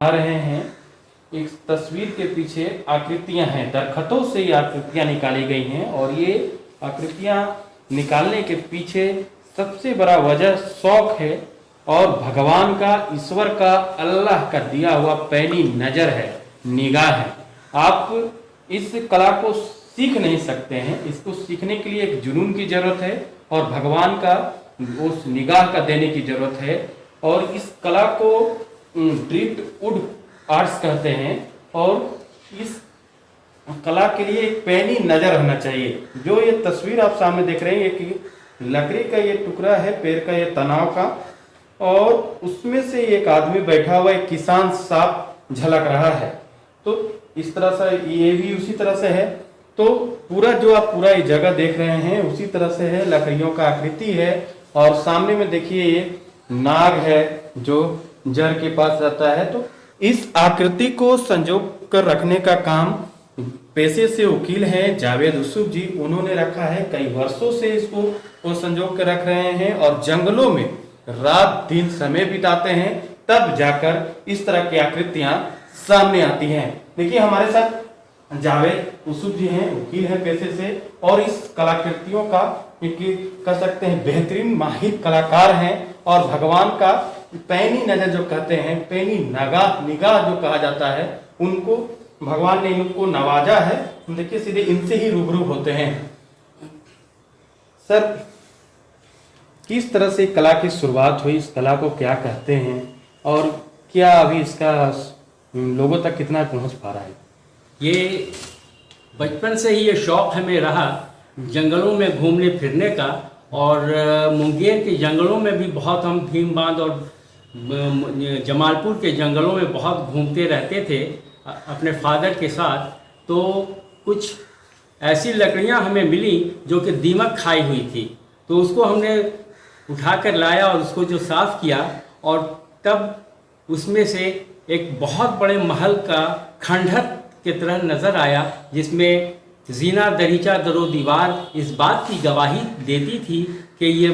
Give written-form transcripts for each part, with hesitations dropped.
आ रहे हैं। इस तस्वीर के पीछे आकृतियां हैं, दरख्तों से ये आकृतियां निकाली गई हैं और ये आकृतियां निकालने के पीछे सबसे बड़ा वजह शौक है और भगवान का, ईश्वर का, अल्लाह का दिया हुआ पैनी नज़र है, निगाह है। आप इस कला को सीख नहीं सकते हैं, इसको सीखने के लिए एक जुनून की ज़रूरत है और भगवान का उस निगाह का देने की ज़रूरत है। और इस कला को ड्रिफ्ट वुड आर्ट्स कहते हैं और इस कला के लिए एक पैनी नज़र होना चाहिए। जो ये तस्वीर आप सामने देख रहे हैं, एक लकड़ी का ये टुकड़ा है, पेड़ का ये तनाव का, और उसमें से एक आदमी बैठा हुआ, एक किसान साफ झलक रहा है। तो इस तरह से ये भी उसी तरह से है। तो पूरा जो आप पूरा ये जगह देख रहे हैं उसी तरह से है, लकड़ियों का आकृति है। और सामने में देखिए ये नाग है जो जड़ के पास रहता है। तो इस आकृति को संजो कर रखने का काम पेशे से वकील हैं जावेद यूसुफ जी, उन्होंने रखा है। कई वर्षों से इसको वो संजो कर रख रहे हैं और जंगलों में रात दिन समय बिताते हैं, तब जाकर इस तरह की आकृतियां सामने आती हैं। देखिए हमारे साथ जावेद यूसुफ जी हैं, वकील हैं पेशे से, और इस कलाकृतियों का कह सकते हैं बेहतरीन माहिर कलाकार हैं। और भगवान का पैनी नजर जो कहते हैं, पैनी निगाह जो कहा जाता है, उनको भगवान ने इनको नवाजा है। देखिए सीधे इनसे ही रूबरू होते हैं। सर, किस तरह से कला की शुरुआत हुई, इस कला को क्या कहते हैं और क्या अभी इसका लोगों तक कितना पहुंच पा रहा है? ये बचपन से ही ये शौक़ हमें रहा जंगलों में घूमने फिरने का। और मुंगेर के जंगलों में भी बहुत हम भीम बांध और जमालपुर के जंगलों में बहुत घूमते रहते थे अपने फादर के साथ। तो कुछ ऐसी लकड़ियां हमें मिली जो कि दीमक खाई हुई थी, तो उसको हमने उठाकर लाया और उसको जो साफ़ किया, और तब उसमें से एक बहुत बड़े महल का खंडहर की तरह नज़र आया, जिसमें जीना दरीचा दरो दीवार इस बात की गवाही देती थी कि ये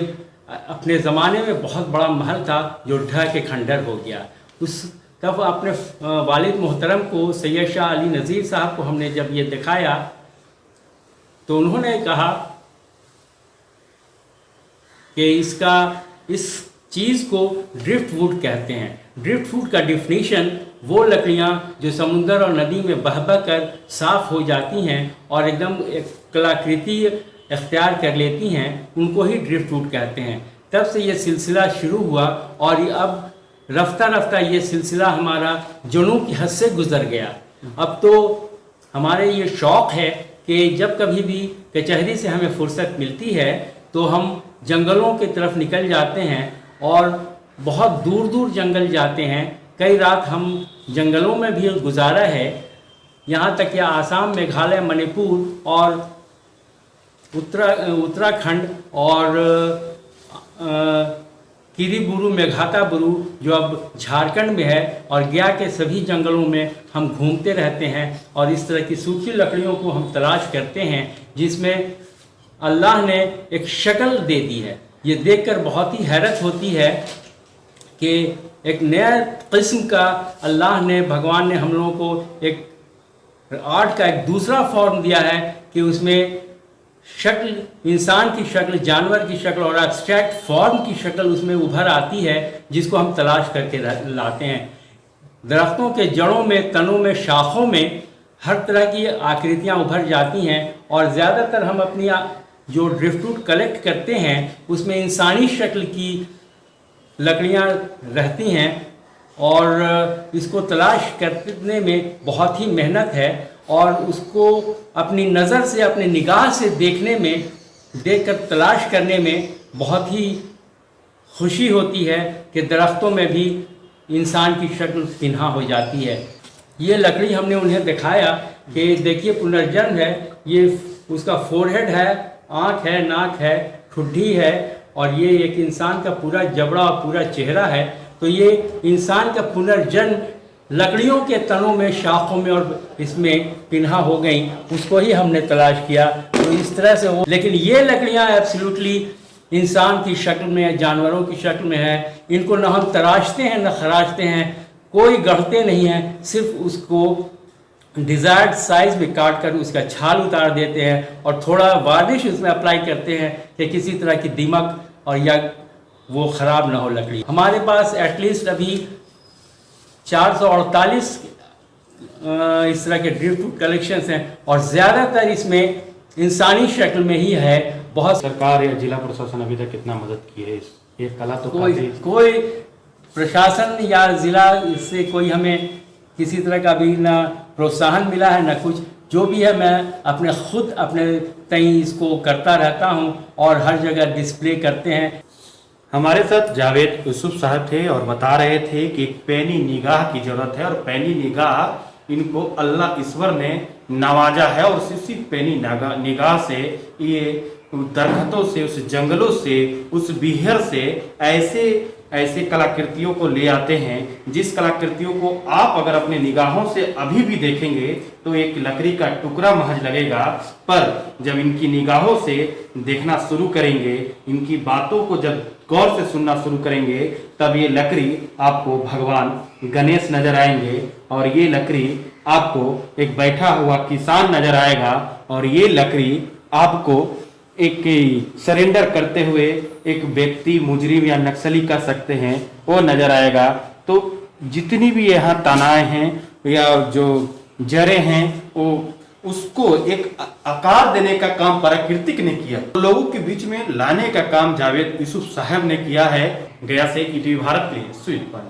अपने ज़माने में बहुत बड़ा महल था जो ढह के खंडहर हो गया। उस तब अपने वालिद मोहतरम को, सैयद शाह अली नज़ीर साहब को हमने जब ये दिखाया तो उन्होंने कहा कि इस चीज़ को ड्रिफ्ट वुड कहते हैं। ड्रिफ्ट वुड का डिफिनीशन वो लकड़ियाँ जो समुंदर और नदी में बह कर साफ़ हो जाती हैं और एकदम एक कलाकृति इख्तियार कर लेती हैं, उनको ही ड्रिफ्ट वुड कहते हैं। तब से ये सिलसिला शुरू हुआ और अब रफ्ता रफ्ता ये सिलसिला हमारा जुनून की हद से गुज़र गया। अब तो हमारे ये शौक़ है कि जब कभी भी कचहरी से हमें फुर्सत मिलती है तो हम जंगलों की तरफ निकल जाते हैं और बहुत दूर दूर जंगल जाते हैं। कई रात हम जंगलों में भी गुजारा है, यहाँ तक कि आसाम, मेघालय, मणिपुर और उत्तराखंड और किरीबुरु, मेघाताबुरु जो अब झारखंड में है, और गया के सभी जंगलों में हम घूमते रहते हैं और इस तरह की सूखी लकड़ियों को हम तलाश करते हैं जिसमें अल्लाह ने एक शक्ल दे दी है। ये देखकर बहुत ही हैरत होती है कि एक नया किस्म का अल्लाह ने, भगवान ने हम लोगों को एक आर्ट का एक दूसरा फॉर्म दिया है कि उसमें शक्ल, इंसान की शक्ल, जानवर की शक्ल और एब्स्ट्रैक्ट फॉर्म की शक्ल उसमें उभर आती है, जिसको हम तलाश करके लाते हैं। दरख्तों के जड़ों में, तनों में, शाखों में हर तरह की आकृतियाँ उभर जाती हैं और ज़्यादातर हम अपनी जो ड्रिफ्टवुड कलेक्ट करते हैं उसमें इंसानी शक्ल की लकड़ियाँ रहती हैं और इसको तलाश करने में बहुत ही मेहनत है और उसको अपनी नज़र से, अपनी निगाह से देखने में, देखकर तलाश करने में बहुत ही खुशी होती है कि दरख्तों में भी इंसान की शक्ल पिन्हा हो जाती है। ये लकड़ी हमने उन्हें दिखाया कि देखिए पुनर्जन्म है, ये उसका फोरहेड है, आँख है, नाक है, ठुड्डी है और ये एक इंसान का पूरा जबड़ा और पूरा चेहरा है। तो ये इंसान का पुनर्जन्म लकड़ियों के तनों में, शाखों में और इसमें पिन्हा हो गई, उसको ही हमने तलाश किया। तो इस तरह से वो, लेकिन ये लकड़ियाँ एब्सोल्युटली इंसान की शक्ल में, जानवरों की शक्ल में है। इनको न हम तराशते हैं न खराशते हैं, कोई गढ़ते नहीं हैं, सिर्फ उसको डिज़ायर्ड साइज में काट कर उसका छाल उतार देते हैं और थोड़ा वार्निश उसमें अप्लाई करते हैं कि किसी तरह की दीमक और या वो ख़राब ना हो लकड़ी। हमारे पास एटलीस्ट अभी 448 इस तरह के ड्रिफ्ट कलेक्शंस हैं और ज़्यादातर इसमें इंसानी शक्ल में ही है। बहुत सरकार या जिला प्रशासन अभी तक कितना मदद की है इस ये कला तो कोई प्रशासन या ज़िला इससे कोई हमें किसी तरह का भी ना प्रोत्साहन मिला है ना कुछ। जो भी है मैं अपने तई इसको करता रहता हूँ और हर जगह डिस्प्ले करते हैं। हमारे साथ जावेद यूसुफ साहब थे और बता रहे थे कि एक पैनी निगाह की जरूरत है और पैनी निगाह इनको अल्लाह ईश्वर ने नवाजा है और इसी पैनी निगाह से ये दरख्तों से, उस जंगलों से, उस बिहर से ऐसे कलाकृतियों को ले आते हैं जिस कलाकृतियों को आप अगर अपने निगाहों से अभी भी देखेंगे तो एक लकड़ी का टुकड़ा महज लगेगा, पर जब इनकी निगाहों से देखना शुरू करेंगे, इनकी बातों को जब गौर से सुनना शुरू करेंगे, तब ये लकड़ी आपको भगवान गणेश नजर आएंगे और ये लकड़ी आपको एक बैठा हुआ किसान नजर आएगा और ये लकड़ी आपको एक सरेंडर करते हुए एक व्यक्ति मुजरिम या नक्सली कर सकते हैं वो नजर आएगा। तो जितनी भी यहाँ तनाएं हैं या जो जड़ें हैं वो उसको एक आकार देने का काम प्राकृतिक ने किया, तो लोगों के बीच में लाने का काम जावेद यूसुफ साहब ने किया है। गया से ईटीवी भारत के लिए सुजीत पांडे।